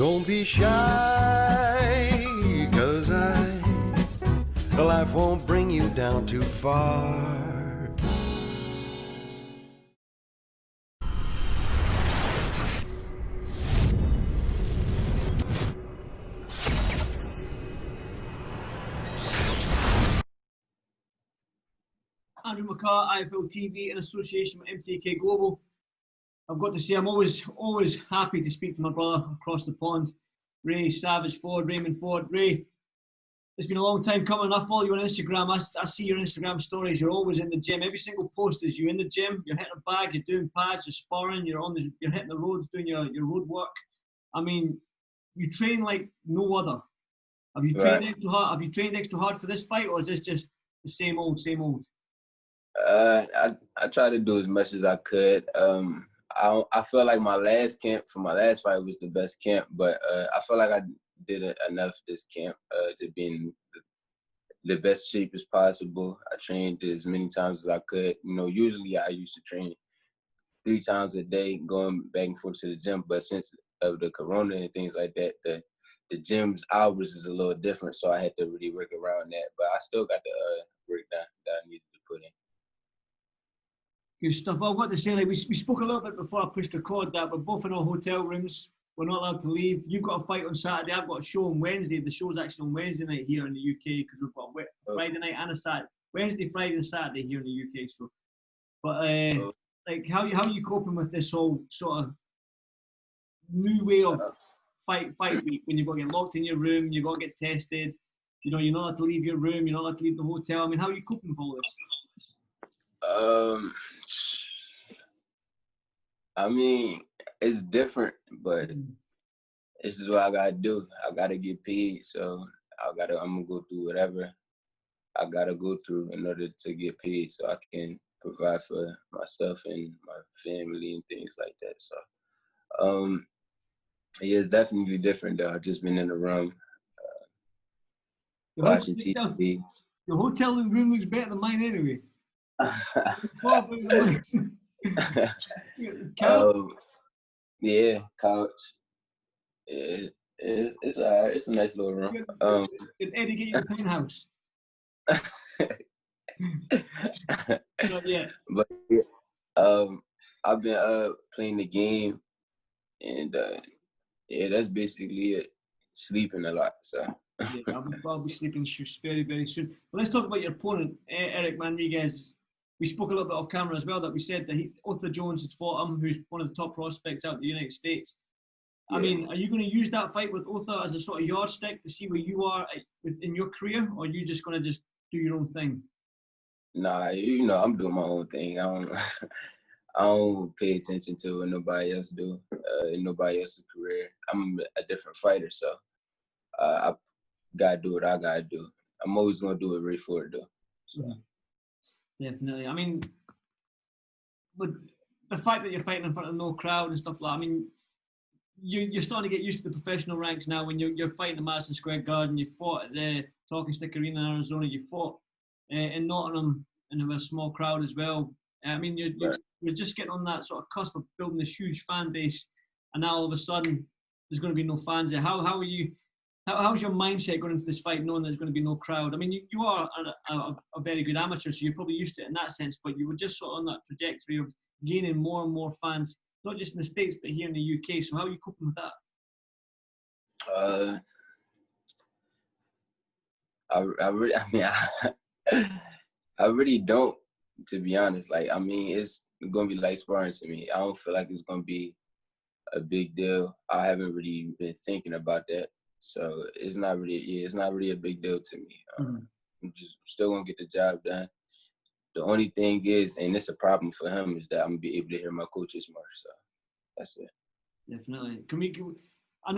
Don't be shy, 'cause life won't bring you down too far. Andrew McCART, IFL TV, in association with MTK Global. I've got to say, I'm always happy to speak to my brother across the pond, Ray Savage Ford, Raymond Ford. Ray, it's been a long time coming. I follow you on Instagram. I see your Instagram stories. You're always in the gym. Every single post is you in the gym. You're hitting a bag. You're doing pads. You're sparring. You're hitting the roads, doing your road work. I mean, you train like no other. Have you trained extra hard? Have you trained extra hard for this fight, or is this just the same old, same old? I tried to do as much as I could. I feel like my last camp for my last fight was the best camp, but I feel like I did enough this camp to be in the best shape as possible. I trained as many times as I could. You know, usually I used to train 3 times a day, going back and forth to the gym. But since of the corona and things like that, the gym's hours is a little different, so I had to really work around that. But I still got the work that I needed to put in. Good stuff. Well, I've got to say, like we spoke a little bit before I pushed record that we're both in our hotel rooms. We're not allowed to leave. You've got a fight on Saturday. I've got a show on Wednesday. The show's actually on Wednesday night here in the UK because we've got a Friday night and a Saturday. Wednesday, Friday, and Saturday here in the UK. So, but like, how are you coping with this whole sort of new way of fight week when you've got to get locked in your room, you've got to get tested. You know, you're not allowed to leave your room. You're not allowed to leave the hotel. I mean, how are you coping with all this? I mean, it's different, but this is what I gotta do. I gotta get paid, so I'm gonna go through whatever I gotta go through in order to get paid, so I can provide for myself and my family and things like that. So, yeah, it's definitely different though. I've just been in the room watching TV. The hotel room looks better than mine anyway. Yeah, couch. Yeah, it's all right. It's a nice little room. Did Eddie get you the penthouse? Not yet. But yeah, I've been playing the game, and yeah, that's basically it. Sleeping a lot, so. Yeah, I'll be sleeping very, very soon. But let's talk about your opponent, Eric Manriguez. We spoke a little bit off camera as well that we said that Otha Jones had fought him, who's one of the top prospects out in the United States. Yeah. I mean, are you going to use that fight with Otha as a sort of yardstick to see where you are in your career, or are you just going to just do your own thing? Nah, you know, I'm doing my own thing. I don't pay attention to what nobody else do in nobody else's career. I'm a different fighter, so I gotta do what I gotta do. I'm always gonna do it right for it though. So. Definitely. I mean, but the fact that you're fighting in front of no crowd and stuff like that, I mean, you're starting to get used to the professional ranks now. When you're fighting at Madison Square Garden, you fought at the Talking Stick Arena in Arizona, you fought in Nottingham, and there was a small crowd as well. I mean, you're just getting on that sort of cusp of building this huge fan base, and now all of a sudden there's going to be no fans there. How are you? How's your mindset going into this fight, knowing there's going to be no crowd? I mean, you are a very good amateur, so you're probably used to it in that sense, but you were just sort of on that trajectory of gaining more and more fans, not just in the States, but here in the UK. So how are you coping with that? I really don't, to be honest. Like, I mean, it's going to be like sparring to me. I don't feel like it's going to be a big deal. I haven't really been thinking about that. So it's not really a big deal to me. I'm just still gonna get the job done. The only thing is, and it's a problem for him, is that I'm gonna be able to hear my coaches more. So that's it. Definitely. I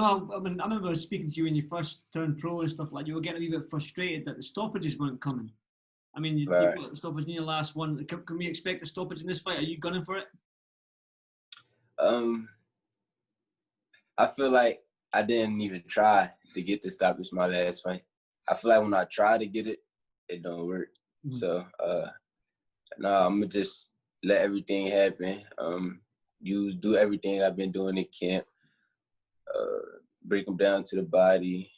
remember speaking to you when you first turned pro and stuff like. You were getting a wee bit frustrated that the stoppages weren't coming. I mean, you got the stoppage in your last one. Can we expect a stoppage in this fight? Are you gunning for it? I feel like I didn't even try to get the stoppage my last fight. I feel like when I try to get it, it don't work. Mm-hmm. So, I'm going to just let everything happen. Do everything I've been doing in camp. break them down to the body,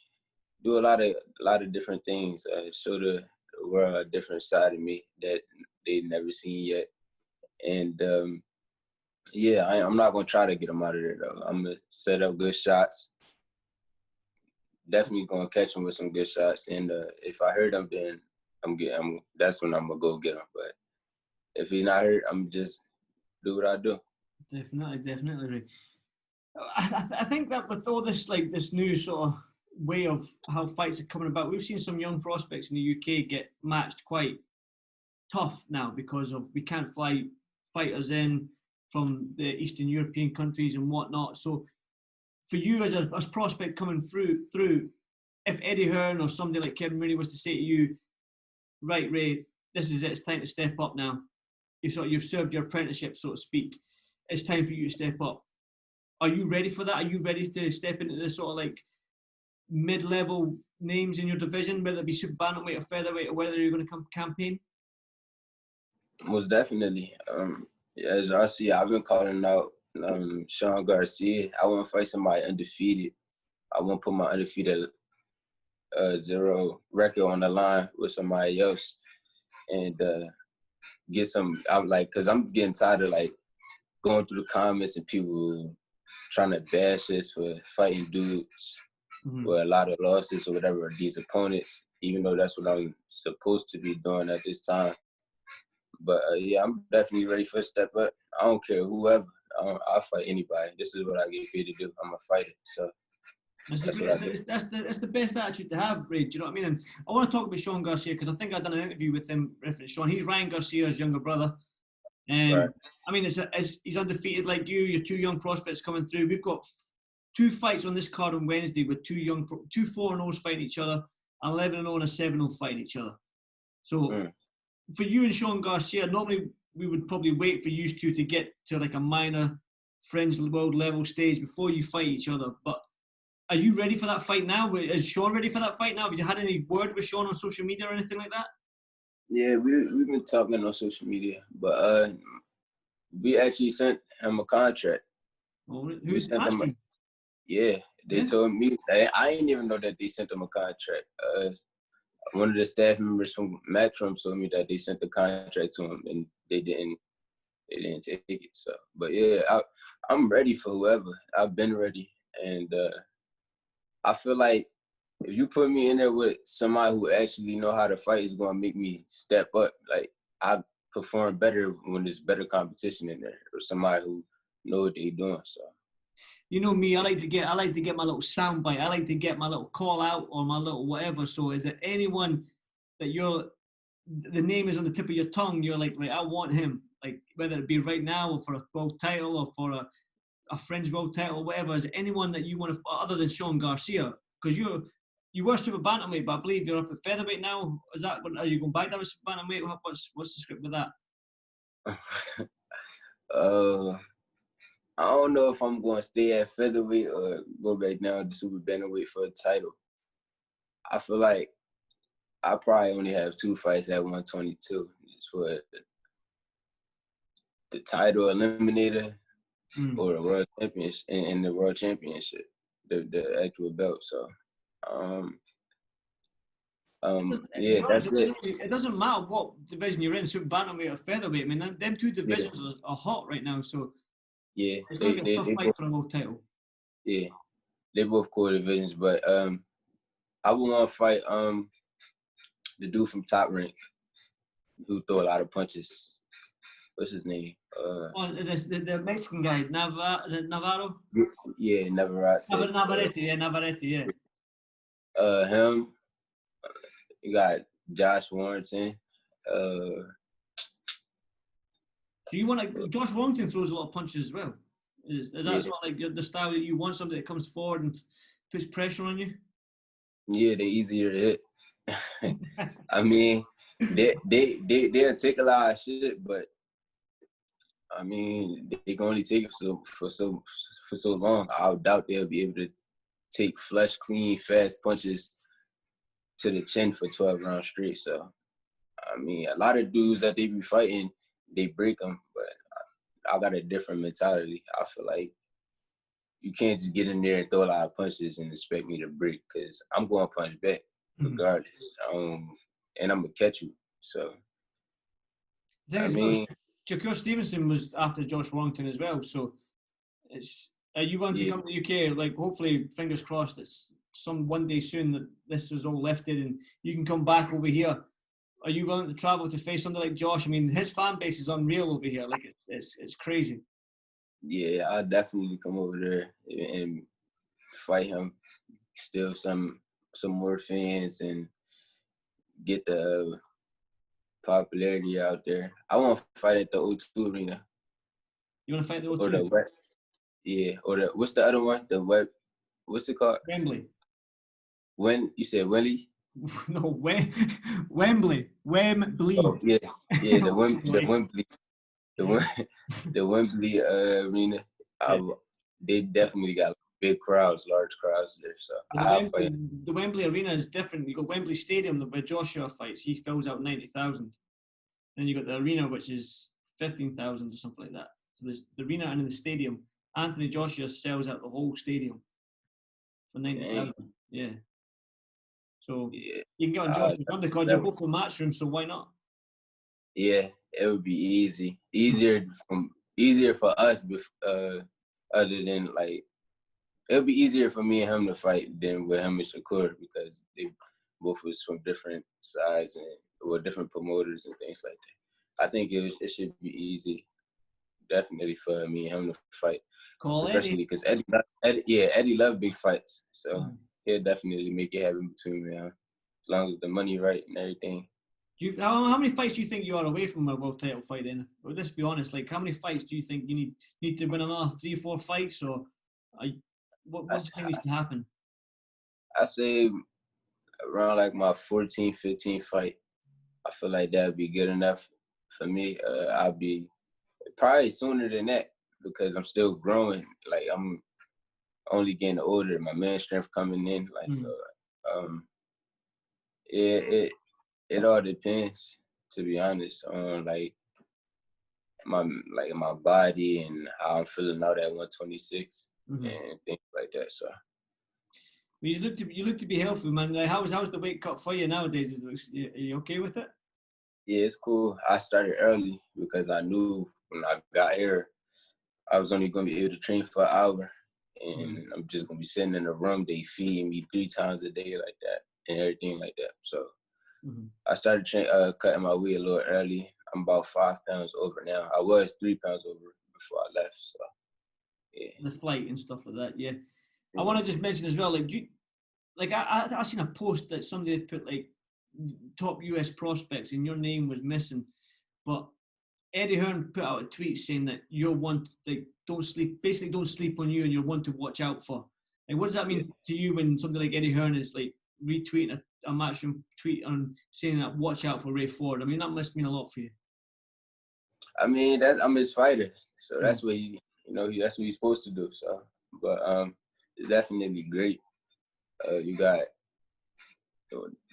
do a lot of different things. Show the world a different side of me that they've never seen yet. And yeah, I'm not gonna try to get them out of there though. I'm gonna set up good shots. Definitely gonna catch them with some good shots. And if I hurt them, then that's when I'm gonna go get them. But if he's not hurt, I'm just do what I do. Definitely, Ray. I think that with all this, like this new sort of way of how fights are coming about, we've seen some young prospects in the UK get matched quite tough now because of we can't fly fighters in from the Eastern European countries and whatnot. So for you as a prospect coming through, if Eddie Hearn or somebody like Kevin Mooney was to say to you, right, Ray, this is it, it's time to step up now. You've served your apprenticeship, so to speak. It's time for you to step up. Are you ready for that? Are you ready to step into the sort of like mid-level names in your division, whether it be super bantamweight or featherweight, or whether you're going to come campaign? Most definitely. As I see, I've been calling out Shawn Garcia. I want to fight somebody undefeated. I want to put my undefeated 0 record on the line with somebody else and get some. I'm like, cause I'm getting tired of like going through the comments and people trying to bash us for fighting dudes with a lot of losses or whatever, these opponents, even though that's what I'm supposed to be doing at this time. But yeah, I'm definitely ready for a step up. I don't care whoever. I'll fight anybody. This is what I get paid to do. I'm a fighter. So that's what I do. That's the best attitude to have, Ray. Do you know what I mean? And I want to talk about Shawn Garcia because I think I've done an interview with him referencing Shawn. He's Ryan Garcia's younger brother. Right. I mean, he's undefeated like you. You're 2 young prospects coming through. We've got 2 fights on this card on Wednesday with 2 4-0s fighting each other, 11-0 and a 7-0 fighting each other. So for you and Shawn Garcia, normally we would probably wait for you two to get to like a minor fringe world level stage before you fight each other. But are you ready for that fight now? Is Shawn ready for that fight now? Have you had any word with Shawn on social media or anything like that? Yeah, we've been talking on social media, but we actually sent him a contract. Oh, who's that? Yeah, they told me. I didn't even know that they sent him a contract. One of the staff members from Matchroom told me that they sent the contract to him, and they didn't take it. So, but yeah, I'm ready for whoever. I've been ready, and I feel like if you put me in there with somebody who actually know how to fight, is going to make me step up. Like, I perform better when there's better competition in there, or somebody who know what they're doing. So, you know me, I like to get my little soundbite. I like to get my little call out or my little whatever. So, is there anyone that the name is on the tip of your tongue? You're like, right, I want him. Like, whether it be right now or for a world title or for a fringe world title or whatever. Is there anyone that you want to, other than Shawn Garcia? Because you were super bantamweight, but I believe you're up at featherweight now. Is that? Are you going back down to super bantamweight? What's the script with that? I don't know if I'm going to stay at featherweight or go back down to super bantamweight for a title. I feel like I probably only have 2 fights at 122. It's for the title eliminator or the world championship and the world championship, the actual belt. So, yeah, that's it. It doesn't matter what division you're in, super bantamweight or featherweight. I mean, them 2 divisions are hot right now. So yeah, it's going to be a tough fight for a world title. Yeah, they both cool divisions, but I would want to fight the dude from Top Rank who throw a lot of punches. What's his name? The Mexican guy, Navarro? Yeah, Navarrete. Navarrete, yeah. Him. You got Josh Warrington. So you want Josh Warrington throws a lot of punches as well. Is that sort of like the style that you want, somebody that comes forward and puts pressure on you? Yeah, they're easier to hit. I mean, they'll take a lot of shit, but I mean, they can only take it for so long. I doubt they'll be able to take flush, clean, fast punches to the chin for 12 rounds straight. So, I mean, a lot of dudes that they be fighting, they break them, but I got a different mentality. I feel like you can't just get in there and throw a lot of punches and expect me to break, because I'm going to punch back regardless. And I'm going to catch you. So, The thing I is, mean, Shakur Stevenson was after Josh Warrington as well. So, are you willing to come to the UK? Like, hopefully, fingers crossed, it's one day soon that this is all lifted and you can come back over here. Are you willing to travel to face somebody like Josh? I mean, his fan base is unreal over here. Like, it's crazy. Yeah, I'll definitely come over there and fight him. Still some more fans and get the popularity out there. I want to fight at the O2 Arena. You want to fight the O2? Or the web? Yeah. Or the what's the other one? The web? What's it called? Wembley. When you said Wembley? No, Wembley. Wembley. Oh, yeah. The Wembley. The Wembley Arena. They definitely got big crowds, large crowds there. So the Wembley Arena is different. You got Wembley Stadium where Joshua fights. He fills out 90,000. Then you got the arena, which is 15,000 or something like that. So there's the arena and in the stadium. Anthony Joshua sells out the whole stadium for 90,000. Yeah. So you can get on Joshua's number because you're both in matchroom. So why not? Yeah, it would be easier for us. Other than like, it would be easier for me and him to fight than with him and Shakur, because they both was from different sides and were different promoters and things like that. I think it should be easy, definitely, for me and him to fight. Especially because Eddie loved big fights, so he'll definitely make it happen between me, as long as the money right and everything. How many fights do you think you are away from a world title fight then? Or let's be honest, like how many fights do you think you need to win another 3 or 4 fights, or what do you think needs to happen? I say around like my 14, 15 fight. I feel like that would be good enough for me. I'll be probably sooner than that, because I'm still growing. Like, I'm only getting older. My man strength coming in. Like, so, it all depends, to be honest, on like my body and how I'm feeling out at 126 and things like that. So. Well, you look to be healthy, man. Like, how's the weight cut for you nowadays? Are you okay with it? Yeah, it's cool. I started early because I knew when I got here, I was only going to be able to train for an hour. And I'm just going to be sitting in a room. They feed me 3 times a day like that and everything like that. So I started cutting my weight a little early. I'm about 5 pounds over now. I was 3 pounds over before I left. So, yeah. The flight and stuff like that, yeah. I want to just mention as well, like, I seen a post that somebody had put, like, top US prospects and your name was missing, but Eddie Hearn put out a tweet saying that you're one, like, don't sleep on you and you're one to watch out for. Like, what does that mean to you when somebody like Eddie Hearn is like retweeting a matchroom tweet on saying that watch out for Ray Ford? I mean, that must mean a lot for you. I mean, I'm his fighter, so that's what that's what he's supposed to do. So, but it's definitely great. You got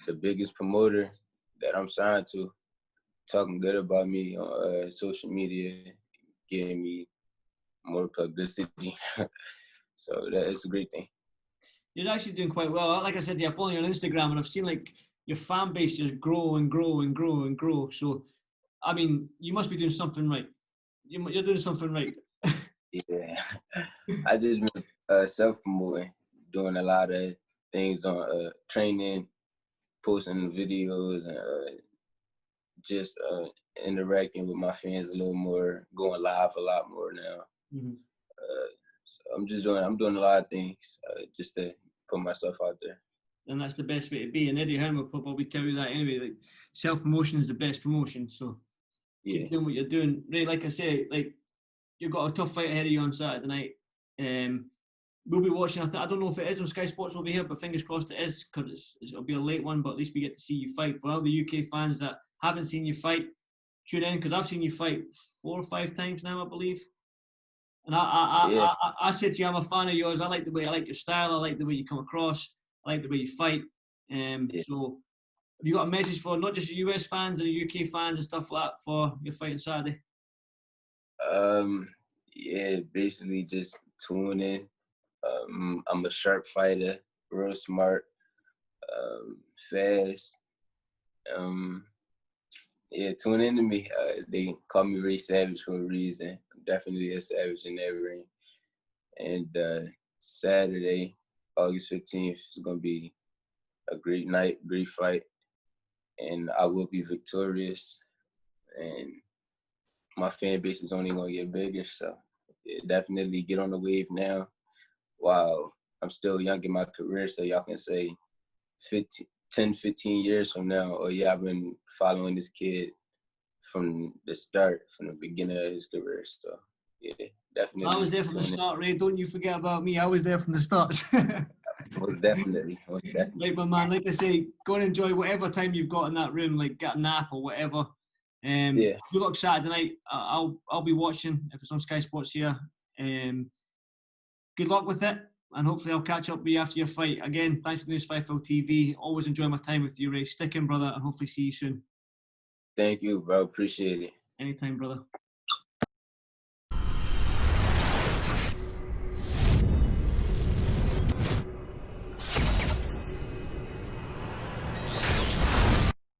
the biggest promoter that I'm signed to talking good about me on social media, giving me more publicity. So it's a great thing. You're actually doing quite well. Like I said, I'm following you on Instagram, and I've seen like your fan base just grow and grow and grow and grow. So, I mean, you must be doing something right. You're doing something right. Yeah, I just been self-promoting, doing a lot of things on training, posting videos, and just interacting with my fans a little more, going live a lot more now. So I'm doing a lot of things just to put myself out there. And that's the best way to be. And Eddie Hearn will probably tell you that anyway. Like, self-promotion is the best promotion. So keep doing what you're doing. Ray, like I say, like, you've got a tough fight ahead of you on Saturday night. We'll be watching. I don't know if it is on Sky Sports over here, but fingers crossed it is, because it'll be a late one. But at least we get to see you fight. For all the UK fans that haven't seen you fight, tune in, because I've seen you fight 4 or 5 times now, I believe. And I said to you, I'm a fan of yours. I like your style. I like the way you come across. I like the way you fight. So have you got a message for not just the US fans and the UK fans and stuff like that for your fight on Saturday? Yeah, basically just tune in, I'm a sharp fighter, real smart, fast. Yeah, tune into me. They call me Ray Savage for a reason. I'm definitely a savage in that ring. And Saturday, August 15th, is going to be a great night, great fight. And I will be victorious. And my fan base is only going to get bigger. So yeah, definitely get on the wave now while I'm still young in my career. So y'all can say 10, 15 years from now, oh yeah, I've been following this kid from the start, from the beginning of his career. So yeah, definitely. I was there from the start, Ray. Don't you forget about me. I was there from the start. Most definitely. Like, my man, like I say, go and enjoy whatever time you've got in that room, like get a nap or whatever. Yeah. Good luck Saturday night. I'll be watching if it's on Sky Sports here. Good luck with it, and hopefully I'll catch up with you after your fight. Again, thanks for doing this Fightful TV. Always enjoy my time with you, Ray. Stick in, brother, and hopefully see you soon. Thank you, bro. Appreciate it. Anytime, brother.